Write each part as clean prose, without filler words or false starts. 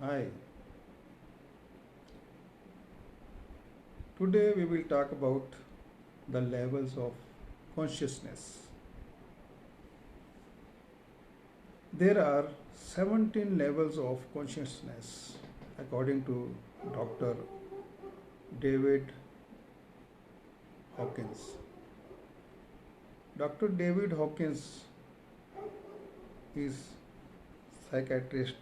Hi, today we will talk about the levels of consciousness. There are 17 levels of consciousness according to Dr. David Hawkins. Dr. David Hawkins is psychiatrist,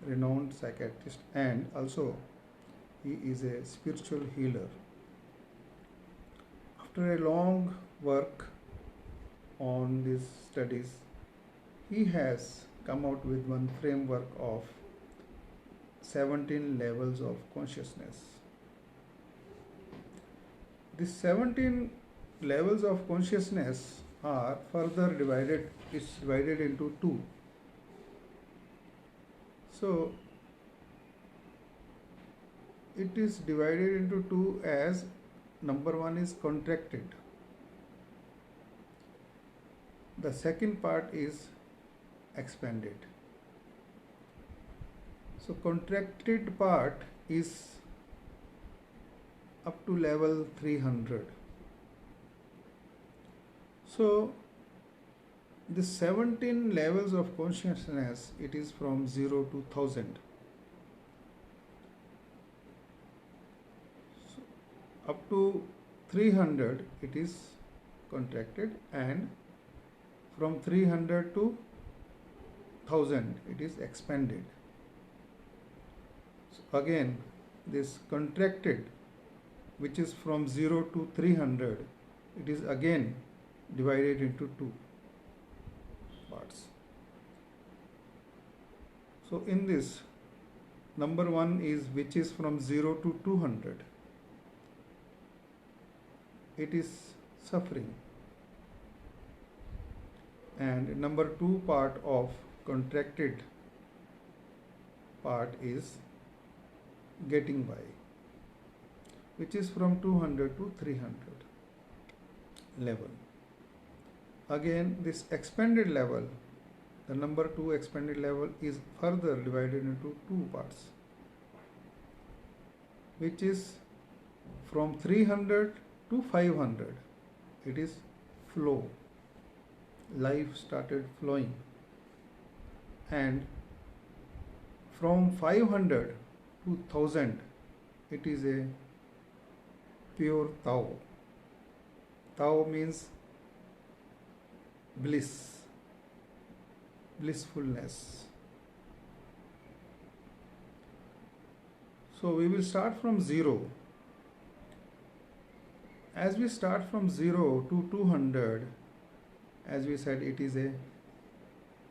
renowned psychiatrist, and also he is a spiritual healer. After a long work on these studies, he has come out with one framework of 17 levels of consciousness. These 17 levels of consciousness are further divided into two. So it is divided into two as number one is contracted. The second part is expanded. So contracted part is up to level 300. So the 17 levels of consciousness, it is from 0 to 1000. So up to 300 it is contracted, and from 300 to 1000 it is expanded. So again, this contracted, which is from 0 to 300, it is again divided into two parts. So in this, number one is which is from 0 to 200. It is suffering. And number two part of contracted part is getting by, which is from 200 to 300 level. Again, this expanded level, the number two expanded level, is further divided into two parts, which is from 300 to 500. It is flow. Life started flowing. And from 500 to 1000, it is a pure Tao. Tao means bliss, blissfulness. So we will start from 0. As we start from 0 to 200, as we said, it is a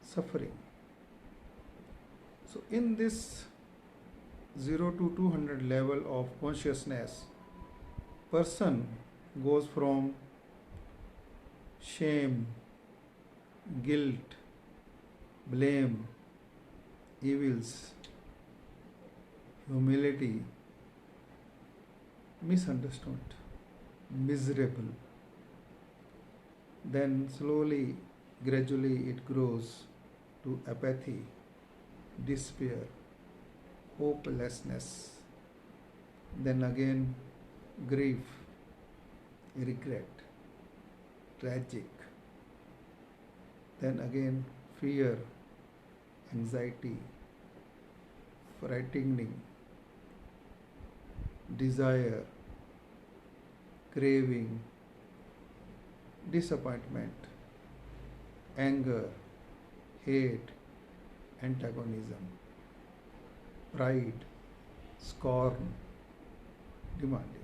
suffering. So in this 0 to 200 level of consciousness, person goes from shame, guilt, blame, evils, humility, misunderstood, miserable. Then slowly, gradually it grows to apathy, despair, hopelessness. Then again grief, regret, tragic. Then again fear, anxiety, frightening, desire, craving, disappointment, anger, hate, antagonism, pride, scorn, demanding.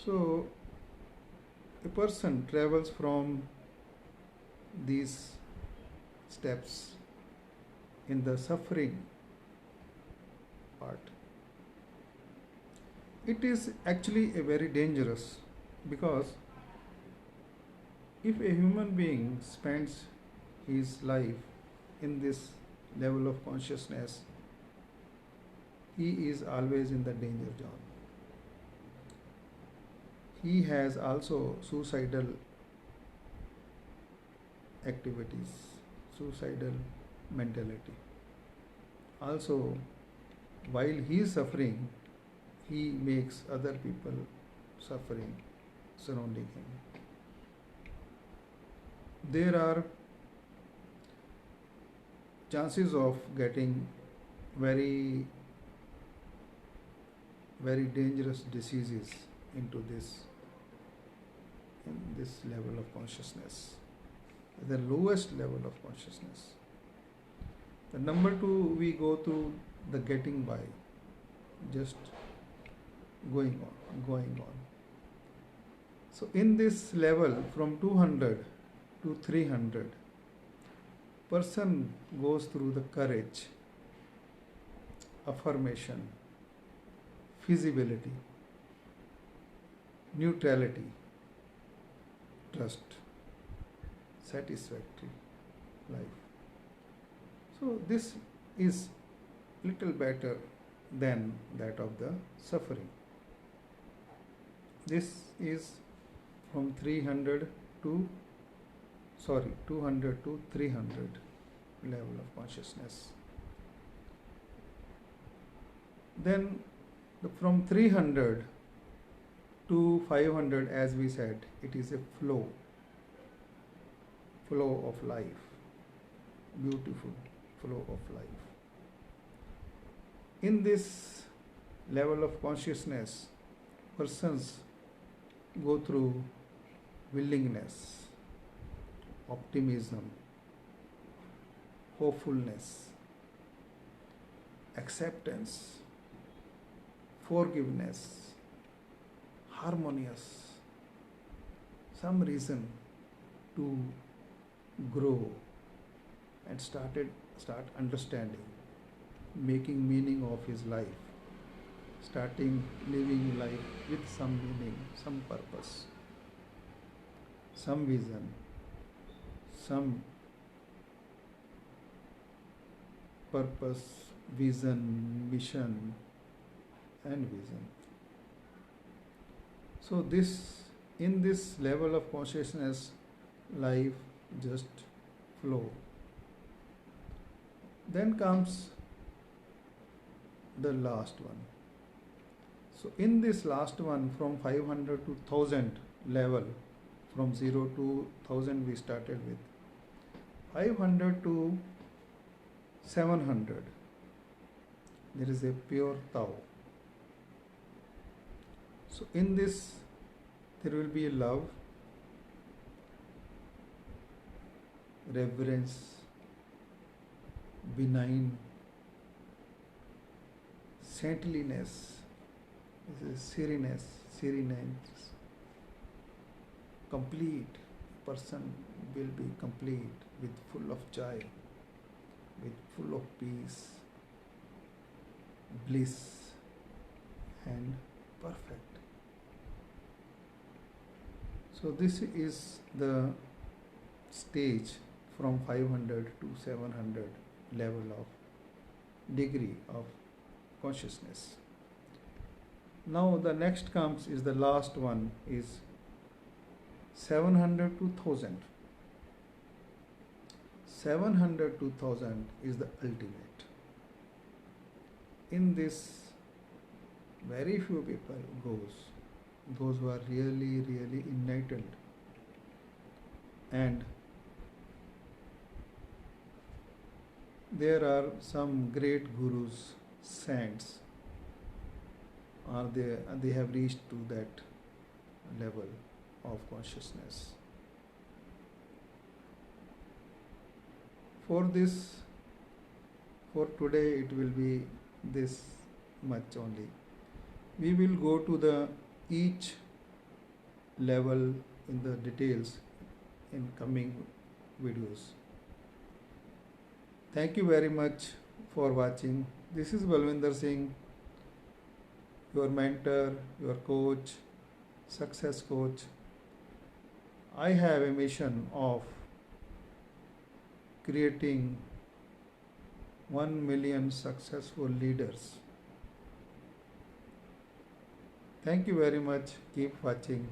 So a person travels from these steps in the suffering part. It is actually a very dangerous, because if a human being spends his life in this level of consciousness, he is always in the danger zone. He has also suicidal activities, suicidal mentality. Also, while he is suffering, he makes other people suffering surrounding him. There are chances of getting very very dangerous diseases into this in this level of consciousness, the lowest level of consciousness. The number two, we go to the getting by, just going on. So in this level from 200 to 300, person goes through the courage, affirmation, feasibility, neutrality, trust, satisfactory life. So this is little better than that of the suffering. This is from 200 to 300 level of consciousness. Then from 300 to 500, as we said, it is a flow of life, beautiful flow of life. In this level of consciousness, persons go through willingness, optimism, hopefulness, acceptance, forgiveness, harmonious, some reason to grow and start understanding, making meaning of his life, starting living life with some meaning, some purpose, some vision, some purpose, vision, mission and vision. So in this level of consciousness, life just flow. Then comes the last one. So in this last one, from 500 to 1000 level, from 0 to 1000 we started with, 500 to 700, there is a pure Tao. So in this there will be love, reverence, benign, saintliness, sereness, complete. Person will be complete, with full of joy, with full of peace, bliss and perfect. So this is the stage from 500 to 700 level of degree of consciousness. Now the next comes is the last one, is 700 to 1000. 700 to 1000 is the ultimate. In this, very few people goes, those who are really enlightened, and there are some great gurus, saints, are there, and they have reached to that level of consciousness. For today it will be this much only. We will go to the each level in the details in coming videos. Thank you very much for watching. This is Balwinder Singh, your mentor, your coach, success coach. I have a mission of creating 1 million successful leaders. Thank you very much. Keep watching.